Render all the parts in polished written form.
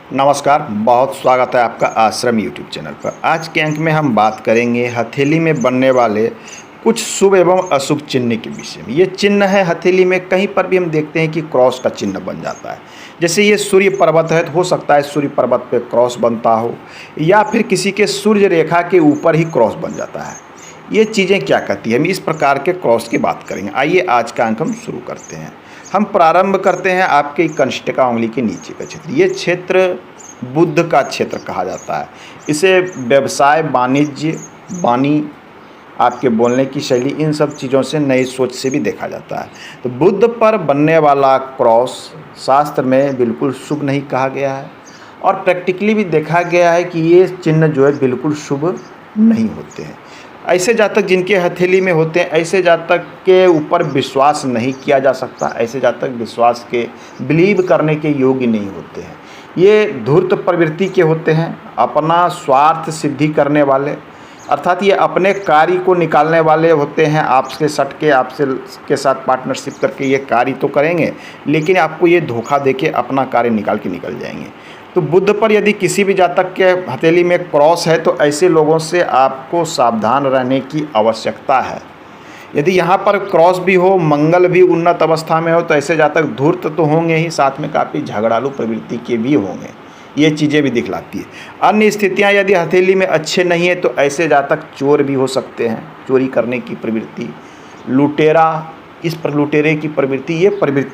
नमस्कार, बहुत स्वागत है आपका आश्रम यूट्यूब चैनल पर। आज के अंक में हम बात करेंगे हथेली में बनने वाले कुछ शुभ एवं अशुभ चिन्ह के विषय में। ये चिन्ह है हथेली में, कहीं पर भी हम देखते हैं कि क्रॉस का चिन्ह बन जाता है। जैसे ये सूर्य पर्वत है तो हो सकता है सूर्य पर्वत पे क्रॉस बनता हो, या फिर किसी के सूर्य रेखा के ऊपर ही क्रॉस बन जाता है। ये चीज़ें क्या कहती है, हम इस प्रकार के क्रॉस की बात करेंगे। आइए आज का अंक हम शुरू करते हैं। हम प्रारंभ करते हैं आपके कंष्टिका उंगली के नीचे का क्षेत्र। ये क्षेत्र बुध का क्षेत्र कहा जाता है। इसे व्यवसाय, वाणिज्य, वाणी, आपके बोलने की शैली, इन सब चीज़ों से नई सोच से भी देखा जाता है। तो बुध पर बनने वाला क्रॉस शास्त्र में बिल्कुल शुभ नहीं कहा गया है, और प्रैक्टिकली भी देखा गया है कि ये चिन्ह जो है बिल्कुल शुभ नहीं होते हैं। ऐसे जातक जिनके हथेली में होते हैं, ऐसे जातक के ऊपर विश्वास नहीं किया जा सकता। ऐसे जातक विश्वास के, बिलीव करने के योग्य नहीं होते हैं। ये धूर्त प्रवृत्ति के होते हैं, अपना स्वार्थ सिद्धि करने वाले, अर्थात ये अपने कार्य को निकालने वाले होते हैं। आपसे सट के, आपसे के साथ पार्टनरशिप करके ये कार्य तो करेंगे, लेकिन आपको ये धोखा देके अपना कार्य निकाल के निकल जाएंगे। तो बुध पर यदि किसी भी जातक के हथेली में क्रॉस है तो ऐसे लोगों से आपको सावधान रहने की आवश्यकता है। यदि यहाँ पर क्रॉस भी हो, मंगल भी उन्नत अवस्था में हो, तो ऐसे जातक धूर्त तो होंगे ही, साथ में काफ़ी झगड़ालू प्रवृत्ति के भी होंगे। ये चीज़ें भी दिखलाती है। अन्य स्थितियाँ यदि हथेली में अच्छे नहीं है तो ऐसे जातक चोर भी हो सकते हैं। चोरी करने की प्रवृत्ति, लुटेरा, इस पर लुटेरे की प्रवृत्ति,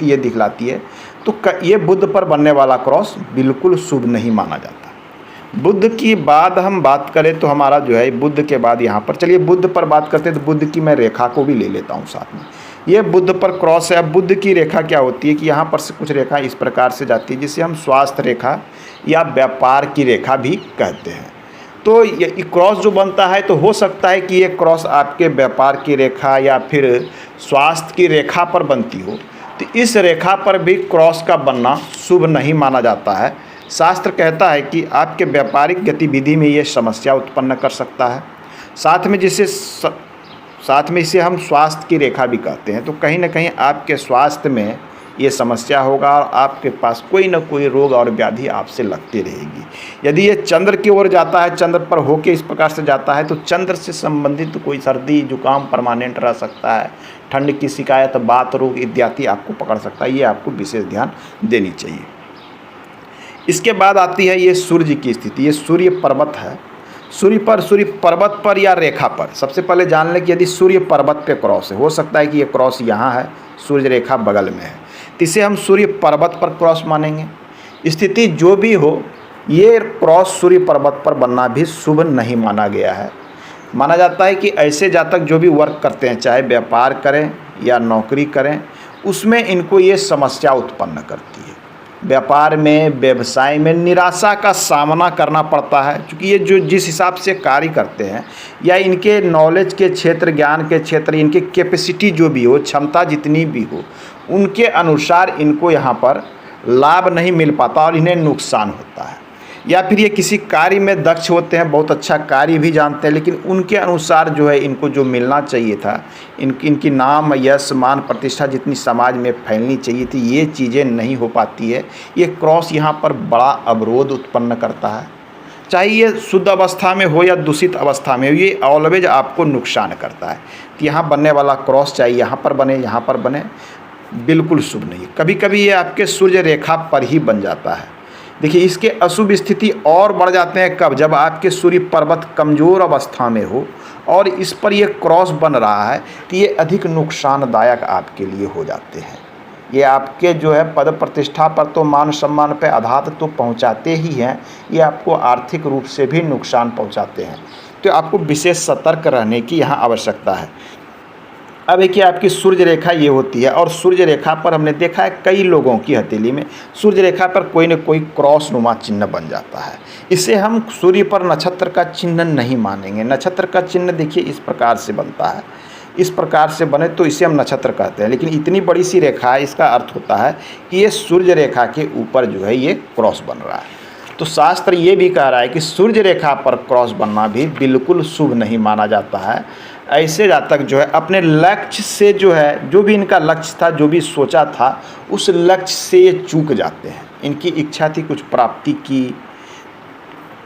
ये दिखलाती है। तो ये बुध पर बनने वाला क्रॉस बिल्कुल शुभ नहीं माना जाता। बुध की बाद हम बात करें तो हमारा जो है बुध के बाद यहाँ पर, चलिए बुध पर बात करते हैं तो बुध की मैं रेखा को भी ले लेता हूँ साथ में। ये बुध पर क्रॉस है। अब बुध की रेखा क्या होती है कि यहाँ पर से कुछ रेखा इस प्रकार से जाती है जिसे हम स्वास्थ्य रेखा या व्यापार की रेखा भी कहते हैं। तो ये क्रॉस जो बनता है तो हो सकता है कि ये क्रॉस आपके व्यापार की रेखा या फिर स्वास्थ्य की रेखा पर बनती हो। तो इस रेखा पर भी क्रॉस का बनना शुभ नहीं माना जाता है। शास्त्र कहता है कि आपके व्यापारिक गतिविधि में ये समस्या उत्पन्न कर सकता है। साथ में इसे हम स्वास्थ्य की रेखा भी कहते हैं। तो कहीं ना कहीं आपके स्वास्थ्य में ये समस्या होगा और आपके पास कोई ना कोई रोग और व्याधि आपसे लगती रहेगी। यदि ये चंद्र की ओर जाता है, चंद्र पर होके इस प्रकार से जाता है, तो चंद्र से संबंधित कोई सर्दी जुकाम परमानेंट रह सकता है। ठंड की शिकायत, बात रोग इत्यादि आपको पकड़ सकता है। ये आपको विशेष ध्यान देनी चाहिए। इसके बाद आती है ये सूर्य की स्थिति। ये सूर्य पर्वत है। सूर्य पर्वत पर या रेखा पर सबसे पहले जान लें कि यदि सूर्य पर्वत पे क्रॉस है, हो सकता है कि ये क्रॉस यहाँ है, सूर्य रेखा बगल में है, तो इसे हम सूर्य पर्वत पर क्रॉस मानेंगे। स्थिति जो भी हो, ये क्रॉस सूर्य पर्वत पर बनना भी शुभ नहीं माना गया है। माना जाता है कि ऐसे जातक जो भी वर्क करते हैं, चाहे व्यापार करें या नौकरी करें, उसमें इनको ये समस्या उत्पन्न करती है। व्यापार में, व्यवसाय में निराशा का सामना करना पड़ता है, क्योंकि ये जो जिस हिसाब से कार्य करते हैं या इनके नॉलेज के क्षेत्र, ज्ञान के क्षेत्र, इनकी कैपेसिटी जो भी हो, क्षमता जितनी भी हो, उनके अनुसार इनको यहाँ पर लाभ नहीं मिल पाता और इन्हें नुकसान होता है। या फिर ये किसी कार्य में दक्ष होते हैं, बहुत अच्छा कार्य भी जानते हैं, लेकिन उनके अनुसार जो है इनको जो मिलना चाहिए था, इनकी नाम, यश, मान, प्रतिष्ठा जितनी समाज में फैलनी चाहिए थी, ये चीज़ें नहीं हो पाती है। ये क्रॉस यहाँ पर बड़ा अवरोध उत्पन्न करता है। चाहे ये शुद्ध अवस्था में हो या दूषित अवस्था में हो, ये ऑलवेज आपको नुकसान करता है। कि यहाँ बनने वाला क्रॉस चाहे यहाँ पर बने, यहाँ पर बने, बिल्कुल शुभ नहीं। कभी कभी ये आपके सूर्य रेखा पर ही बन जाता है। देखिए, इसके अशुभ स्थिति और बढ़ जाते हैं कब, जब आपके सूर्य पर्वत कमज़ोर अवस्था में हो और इस पर यह क्रॉस बन रहा है, तो ये अधिक नुकसानदायक आपके लिए हो जाते हैं। ये आपके जो है पद प्रतिष्ठा पर तो, मान सम्मान पर आघात तो पहुंचाते ही हैं, ये आपको आर्थिक रूप से भी नुकसान पहुंचाते हैं। तो आपको विशेष सतर्क रहने की यहाँ आवश्यकता है। अब एक आपकी सूर्य रेखा ये होती है, और सूर्य रेखा पर हमने देखा है कई लोगों की हथेली में सूर्य रेखा पर कोई न कोई क्रॉस नुमा चिन्ह बन जाता है। इसे हम सूर्य पर नक्षत्र का चिन्ह नहीं मानेंगे। नक्षत्र का चिन्ह देखिए इस प्रकार से बनता है, इस प्रकार से बने तो इसे हम नक्षत्र कहते हैं। लेकिन इतनी बड़ी सी रेखा है, इसका अर्थ होता है कि ये सूर्य रेखा के ऊपर जो है ये क्रॉस बन रहा है। तो शास्त्र ये भी कह रहा है कि सूर्य रेखा पर क्रॉस बनना भी बिल्कुल शुभ नहीं माना जाता है। ऐसे जातक जो है अपने लक्ष्य से, जो है जो भी इनका लक्ष्य था, जो भी सोचा था, उस लक्ष्य से ये चूक जाते हैं। इनकी इच्छा थी कुछ प्राप्ति की,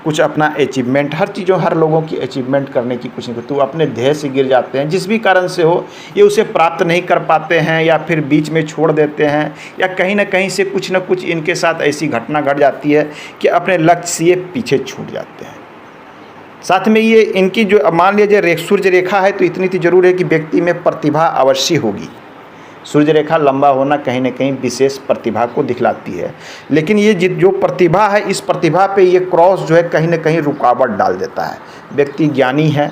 कुछ अपना अचीवमेंट, हर चीज़ों हर लोगों की अचीवमेंट करने की कुछ नहीं, तो अपने ध्येय से गिर जाते हैं, जिस भी कारण से हो ये उसे प्राप्त नहीं कर पाते हैं या फिर बीच में छोड़ देते हैं, या कहीं ना कहीं से कुछ ना कुछ इनके साथ ऐसी घटना घट जाती है कि अपने लक्ष्य से ये पीछे छूट जाते हैं। साथ में ये इनकी जो मान लीजिए सूर्य रेखा है तो इतनी तो जरूर है कि व्यक्ति में प्रतिभा अवश्य होगी। सूर्य रेखा लंबा होना कहीं न कहीं विशेष प्रतिभा को दिखलाती है, लेकिन ये जो प्रतिभा है इस प्रतिभा पे ये क्रॉस जो है कहीं न कहीं रुकावट डाल देता है। व्यक्ति ज्ञानी है,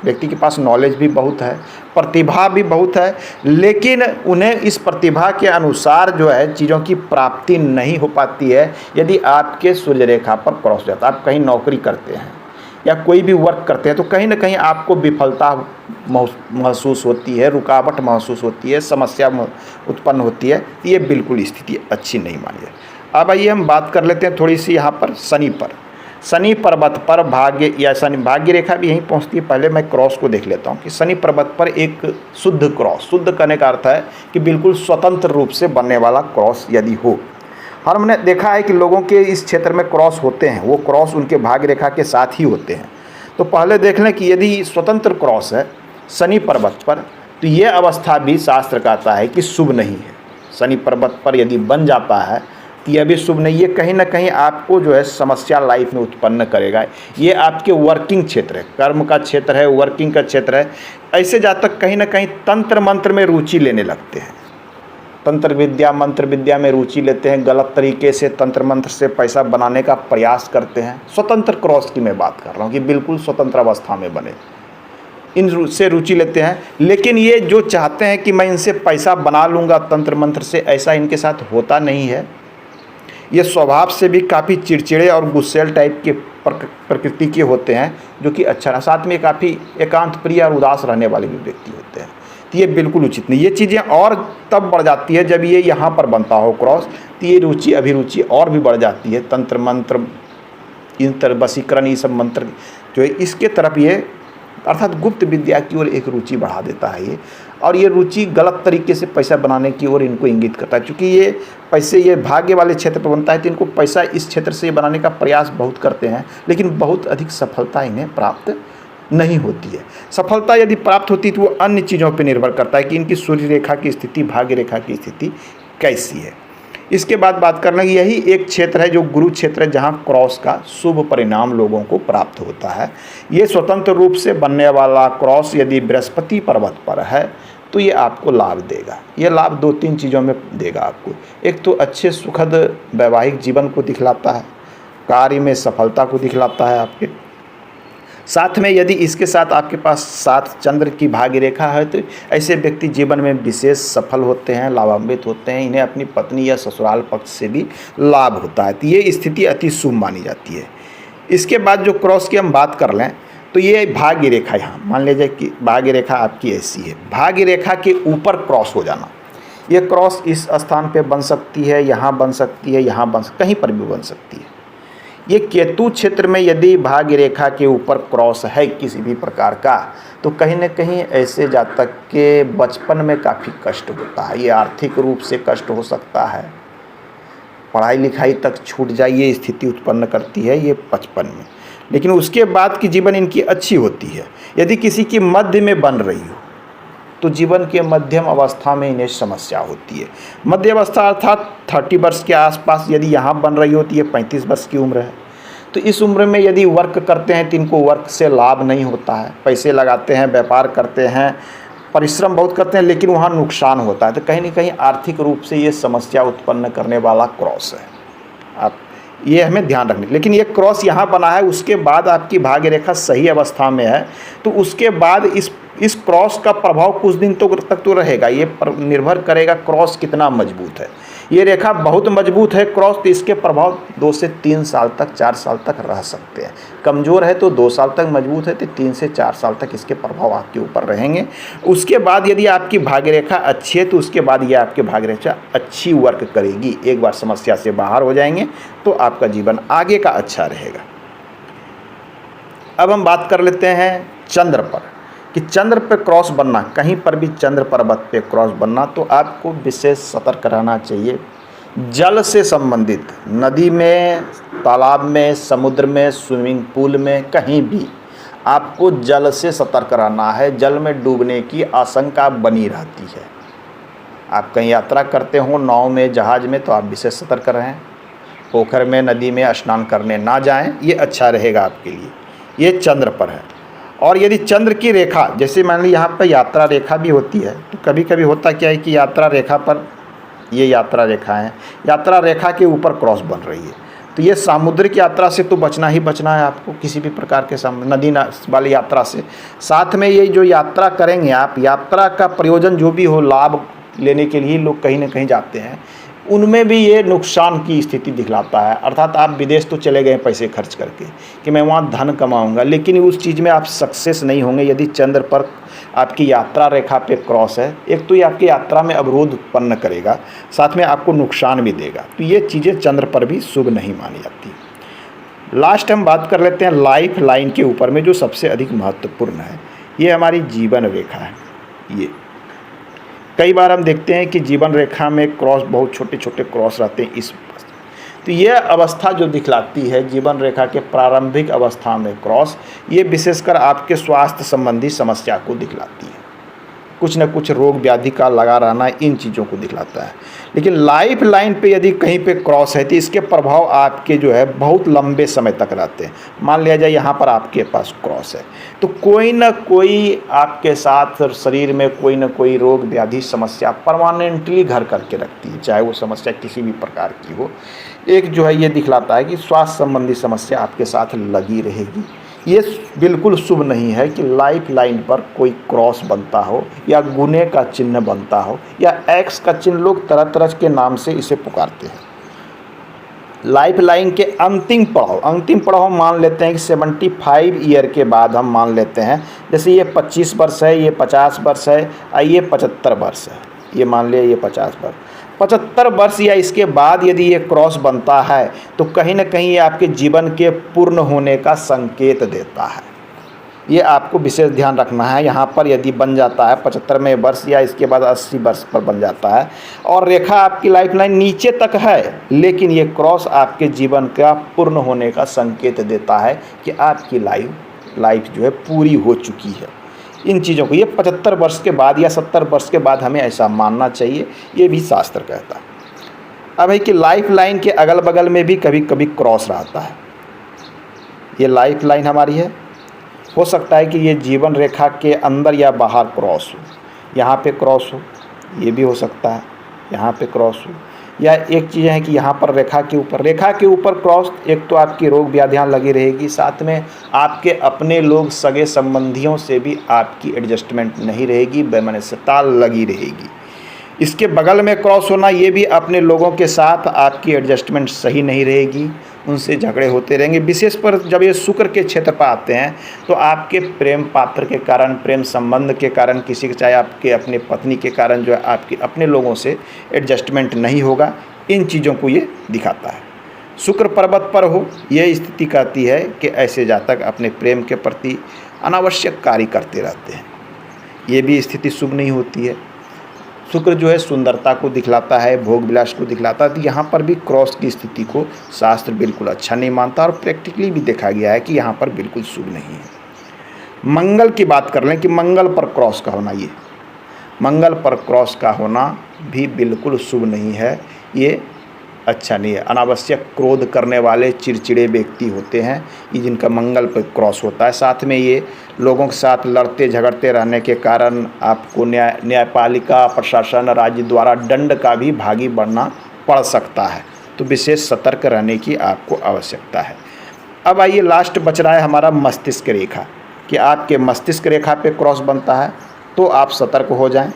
व्यक्ति के पास नॉलेज भी बहुत है, प्रतिभा भी बहुत है, लेकिन उन्हें इस प्रतिभा के अनुसार जो है चीज़ों की प्राप्ति नहीं हो पाती है। यदि आपके सूर्य रेखा पर क्रॉस जाता है, आप कहीं नौकरी करते हैं या कोई भी वर्क करते हैं तो कहीं ना कहीं आपको विफलता महसूस होती है, रुकावट महसूस होती है, समस्या उत्पन्न होती है। ये बिल्कुल स्थिति अच्छी नहीं मानी है। अब आइए हम बात कर लेते हैं थोड़ी सी यहाँ पर शनि पर। शनि पर्वत पर भाग्य या शनि भाग्य रेखा भी यहीं पहुँचती है। पहले मैं क्रॉस को देख लेता हूँ कि शनि पर्वत पर एक शुद्ध क्रॉस, शुद्ध करने का अर्थ है कि बिल्कुल स्वतंत्र रूप से बनने वाला क्रॉस यदि हो। और हमने देखा है कि लोगों के इस क्षेत्र में क्रॉस होते हैं, वो क्रॉस उनके भाग्य रेखा के साथ ही होते हैं। तो पहले देख लें कि यदि स्वतंत्र क्रॉस है शनि पर्वत पर तो ये अवस्था भी शास्त्र कहता है कि शुभ नहीं है। शनि पर्वत पर यदि बन जाता है तो यह भी शुभ नहीं, ये कहीं ना कहीं आपको जो है समस्या लाइफ में उत्पन्न करेगा। ये आपके वर्किंग क्षेत्र है, कर्म का क्षेत्र है, वर्किंग का क्षेत्र है। ऐसे जातक कहीं ना कहीं तंत्र मंत्र में रुचि लेने लगते हैं, तंत्र विद्या मंत्र विद्या में रुचि लेते हैं, गलत तरीके से तंत्र मंत्र से पैसा बनाने का प्रयास करते हैं। स्वतंत्र क्रॉस की मैं बात कर रहा हूँ कि बिल्कुल स्वतंत्र अवस्था में बने, इन से रुचि लेते हैं। लेकिन ये जो चाहते हैं कि मैं इनसे पैसा बना लूँगा तंत्र मंत्र से, ऐसा इनके साथ होता नहीं है। ये स्वभाव से भी काफ़ी चिड़चिड़े और गुस्सेल टाइप के प्रकृति के होते हैं, जो कि अच्छा, साथ में काफ़ी एकांत प्रिय और उदास रहने वाले भी व्यक्ति होते हैं। तो ये बिल्कुल उचित नहीं। ये चीज़ें और तब बढ़ जाती है जब ये यहाँ पर बनता हो क्रॉस, तो ये रुचि अभिरुचि और भी बढ़ जाती है। तंत्र मंत्र, इन तरह वशीकरण, ये सब मंत्र जो है इसके तरफ ये अर्थात गुप्त विद्या की ओर एक रुचि बढ़ा देता है ये। और ये रुचि गलत तरीके से पैसा बनाने की ओर इनको इंगित करता है। चूँकि ये पैसे ये भाग्य वाले क्षेत्र पर बनता है तो इनको पैसा इस क्षेत्र से बनाने का प्रयास बहुत करते हैं, लेकिन बहुत अधिक सफलता इन्हें प्राप्त नहीं होती है। सफलता यदि प्राप्त होती तो वो अन्य चीज़ों पर निर्भर करता है कि इनकी सूर्य रेखा की स्थिति, भाग्य रेखा की स्थिति कैसी है। इसके बाद बात करना कि यही एक क्षेत्र है जो गुरु क्षेत्र है, जहाँ क्रॉस का शुभ परिणाम लोगों को प्राप्त होता है। ये स्वतंत्र रूप से बनने वाला क्रॉस यदि बृहस्पति पर्वत पर है तो ये आपको लाभ देगा। ये लाभ 2-3 चीज़ों में देगा आपको। एक तो अच्छे सुखद वैवाहिक जीवन को दिखलाता है, कार्य में सफलता को दिखलाता है आपके। साथ में यदि इसके साथ आपके पास साथ चंद्र की भाग्य रेखा है तो ऐसे व्यक्ति जीवन में विशेष सफल होते हैं, लाभान्वित होते हैं। इन्हें अपनी पत्नी या ससुराल पक्ष से भी लाभ होता है। तो ये स्थिति अति शुभ मानी जाती है। इसके बाद जो क्रॉस की हम बात कर लें तो ये भाग्य रेखा, यहाँ मान लीजिए कि भाग्य रेखा आपकी ऐसी है, भाग्य रेखा के ऊपर क्रॉस हो जाना। ये क्रॉस इस स्थान पे बन सकती है, यहाँ बन सकती है, यहाँ कहीं पर भी बन सकती है। ये केतु क्षेत्र में यदि भाग्य रेखा के ऊपर क्रॉस है किसी भी प्रकार का तो कहीं न कहीं ऐसे जातक के बचपन में काफ़ी कष्ट होता है। ये आर्थिक रूप से कष्ट हो सकता है, पढ़ाई लिखाई तक छूट जाए ये स्थिति उत्पन्न करती है ये बचपन में। लेकिन उसके बाद की जीवन इनकी अच्छी होती है। यदि किसी की मध्य में बन रही हो तो जीवन के मध्यम अवस्था में इन्हें समस्या होती है। मध्य अवस्था अर्थात 30 वर्ष के आसपास यदि यहाँ बन रही होती है, 35 वर्ष की उम्र है, तो इस उम्र में यदि वर्क करते हैं तो इनको वर्क से लाभ नहीं होता है। पैसे लगाते हैं, व्यापार करते हैं, परिश्रम बहुत करते हैं, लेकिन वहाँ नुकसान होता है। तो कहीं ना कहीं आर्थिक रूप से ये समस्या उत्पन्न करने वाला क्रॉस है। आप ये हमें ध्यान रखने। लेकिन ये क्रॉस यहाँ बना है, उसके बाद आपकी भाग्य रेखा सही अवस्था में है तो उसके बाद इस क्रॉस का प्रभाव कुछ दिन तक तो रहेगा। ये निर्भर करेगा क्रॉस कितना मजबूत है। ये रेखा बहुत मजबूत है क्रॉस, तो इसके प्रभाव 2 से 3 साल तक, 4 साल तक रह सकते हैं। कमज़ोर है तो 2 साल तक, मजबूत है तो 3 से 4 साल तक इसके प्रभाव आपके ऊपर रहेंगे। उसके बाद यदि आपकी भाग्य रेखा अच्छी है तो उसके बाद ये आपकी भाग्य रेखा अच्छी वर्क करेगी। एक बार समस्या से बाहर हो जाएंगे तो आपका जीवन आगे का अच्छा रहेगा। अब हम बात कर लेते हैं चंद्र पर कि चंद्र पे क्रॉस बनना, कहीं पर भी चंद्र पर्वत पे क्रॉस बनना तो आपको विशेष सतर्क रहना चाहिए। जल से संबंधित नदी में, तालाब में, समुद्र में, स्विमिंग पूल में, कहीं भी आपको जल से सतर्क रहना है। जल में डूबने की आशंका बनी रहती है। आप कहीं यात्रा करते हो, नाव में, जहाज़ में, तो आप विशेष सतर्क रहें। पोखर में, नदी में स्नान करने ना जाएं, ये अच्छा रहेगा आपके लिए। ये चंद्र पर है। और यदि चंद्र की रेखा, जैसे मान ली यहाँ पर यात्रा रेखा भी होती है, तो कभी कभी होता क्या है कि यात्रा रेखा पर, ये यात्रा रेखा है, यात्रा रेखा के ऊपर क्रॉस बन रही है, तो ये सामुद्रिक यात्रा से तो बचना ही बचना है आपको, किसी भी प्रकार के नदी वाली यात्रा से। साथ में ये जो यात्रा करेंगे आप, यात्रा का प्रयोजन जो भी हो, लाभ लेने के लिए लोग कहीं ना कहीं जाते हैं, उनमें भी ये नुकसान की स्थिति दिखलाता है। अर्थात आप विदेश तो चले गए पैसे खर्च करके कि मैं वहाँ धन कमाऊंगा, लेकिन उस चीज़ में आप सक्सेस नहीं होंगे यदि चंद्र पर आपकी यात्रा रेखा पे क्रॉस है। एक तो ये आपकी यात्रा में अवरोध उत्पन्न करेगा, साथ में आपको नुकसान भी देगा। तो ये चीज़ें चंद्र पर भी शुभ नहीं मानी जाती। लास्ट हम बात कर लेते हैं लाइफ लाइन के ऊपर में, जो सबसे अधिक महत्वपूर्ण है। ये हमारी जीवन रेखा है। ये कई बार हम देखते हैं कि जीवन रेखा में क्रॉस, बहुत छोटे छोटे क्रॉस रहते हैं इस, तो यह अवस्था जो दिखलाती है जीवन रेखा के प्रारंभिक अवस्था में क्रॉस, ये विशेषकर आपके स्वास्थ्य संबंधी समस्या को दिखलाती है। कुछ न कुछ रोग व्याधि का लगा रहना इन चीज़ों को दिखलाता है। लेकिन लाइफ लाइन पे यदि कहीं पे क्रॉस है तो इसके प्रभाव आपके जो है बहुत लंबे समय तक रहते हैं। मान लिया जाए यहाँ पर आपके पास क्रॉस है, तो कोई ना कोई आपके साथ शरीर में कोई ना कोई रोग व्याधि समस्या परमानेंटली घर करके रखती है, चाहे वो समस्या किसी भी प्रकार की हो। एक जो है ये दिखलाता है कि स्वास्थ्य संबंधी समस्या आपके साथ लगी रहेगी। ये बिल्कुल शुभ नहीं है कि लाइफ लाइन पर कोई क्रॉस बनता हो, या गुने का चिन्ह बनता हो, या एक्स का चिन्ह, लोग तरह तरह के नाम से इसे पुकारते हैं। लाइफ लाइन के अंतिम पड़ाव मान लेते हैं कि 75 ईयर के बाद हम मान लेते हैं, जैसे ये 25 वर्ष है, ये 50 वर्ष है, ये 75 वर्ष है, ये मान लिया ये 50 वर्ष, 75 वर्ष या इसके बाद यदि ये क्रॉस बनता है तो कहीं ना कहीं ये आपके जीवन के पूर्ण होने का संकेत देता है। ये आपको विशेष ध्यान रखना है। यहाँ पर यदि बन जाता है 75वें वर्ष या इसके बाद 80 वर्ष पर बन जाता है और रेखा आपकी लाइफ लाइन नीचे तक है, लेकिन ये क्रॉस आपके जीवन का पूर्ण होने का संकेत देता है कि आपकी लाइफ जो है पूरी हो चुकी है। इन चीज़ों को ये 75 वर्ष के बाद या 70 वर्ष के बाद हमें ऐसा मानना चाहिए, ये भी शास्त्र कहता है। अब है कि लाइफ लाइन के अगल बगल में भी कभी कभी क्रॉस रहता है। ये लाइफ लाइन हमारी है, हो सकता है कि ये जीवन रेखा के अंदर या बाहर क्रॉस हो, यहाँ पे क्रॉस हो, ये भी हो सकता है, यहाँ पे क्रॉस हो, या एक चीज़ है कि यहाँ पर रेखा के ऊपर क्रॉस। एक तो आपकी रोग व्याधियाँ लगी रहेगी, साथ में आपके अपने लोग, सगे संबंधियों से भी आपकी एडजस्टमेंट नहीं रहेगी, वैमनस्यता लगी रहेगी। इसके बगल में क्रॉस होना, ये भी अपने लोगों के साथ आपकी एडजस्टमेंट सही नहीं रहेगी, उनसे झगड़े होते रहेंगे। विशेष पर जब ये शुक्र के क्षेत्र पर आते हैं तो आपके प्रेम पात्र के कारण, प्रेम संबंध के कारण, किसी के, चाहे आपके अपने पत्नी के कारण जो है आपके अपने लोगों से एडजस्टमेंट नहीं होगा। इन चीज़ों को ये दिखाता है। शुक्र पर्वत पर हो, ये स्थिति कहती है कि ऐसे जातक अपने प्रेम के प्रति अनावश्यक कार्य करते रहते हैं, ये भी स्थिति शुभ नहीं होती है। शुक्र जो है सुंदरता को दिखलाता है, भोग विलास को दिखलाता है, तो यहाँ पर भी क्रॉस की स्थिति को शास्त्र बिल्कुल अच्छा नहीं मानता और प्रैक्टिकली भी देखा गया है कि यहाँ पर बिल्कुल शुभ नहीं है। मंगल की बात कर लें कि मंगल पर क्रॉस का होना, ये मंगल पर क्रॉस का होना भी बिल्कुल शुभ नहीं है, ये अच्छा नहीं है। अनावश्यक क्रोध करने वाले चिड़चिड़े व्यक्ति होते हैं ये, जिनका मंगल पर क्रॉस होता है। साथ में ये लोगों के साथ लड़ते झगड़ते रहने के कारण आपको न्यायपालिका, प्रशासन, राज्य द्वारा दंड का भी भागी बनना पड़ सकता है, तो विशेष सतर्क रहने की आपको आवश्यकता है। अब आइए लास्ट बच रहा है हमारा मस्तिष्क रेखा, कि आपके मस्तिष्क रेखा पे क्रॉस बनता है तो आप सतर्क हो जाएं।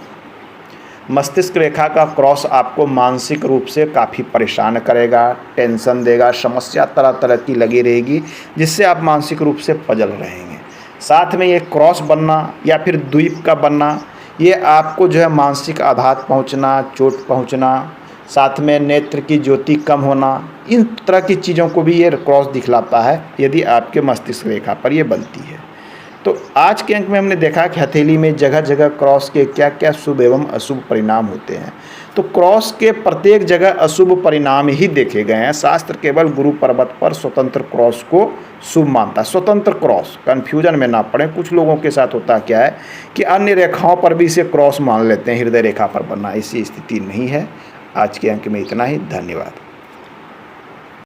मस्तिष्क रेखा का क्रॉस आपको मानसिक रूप से काफ़ी परेशान करेगा, टेंशन देगा, समस्या तरह तरह की लगी रहेगी, जिससे आप मानसिक रूप से पजल रहेंगे। साथ में ये क्रॉस बनना या फिर द्वीप का बनना, ये आपको जो है मानसिक आघात पहुंचना, चोट पहुंचना, साथ में नेत्र की ज्योति कम होना, इन तरह की चीज़ों को भी ये क्रॉस दिखलाता है यदि आपके मस्तिष्क रेखा पर ये बनती है। तो आज के अंक में हमने देखा कि हथेली में जगह जगह क्रॉस के क्या क्या शुभ एवं अशुभ परिणाम होते हैं। तो क्रॉस के प्रत्येक जगह अशुभ परिणाम ही देखे गए हैं। शास्त्र केवल गुरु पर्वत पर स्वतंत्र क्रॉस को शुभ मानता है। स्वतंत्र क्रॉस, कन्फ्यूजन में ना पड़े। कुछ लोगों के साथ होता क्या है कि अन्य रेखाओं पर भी इसे क्रॉस मान लेते हैं, हृदय रेखा पर बनना, ऐसी स्थिति नहीं है। आज के अंक में इतना ही। धन्यवाद।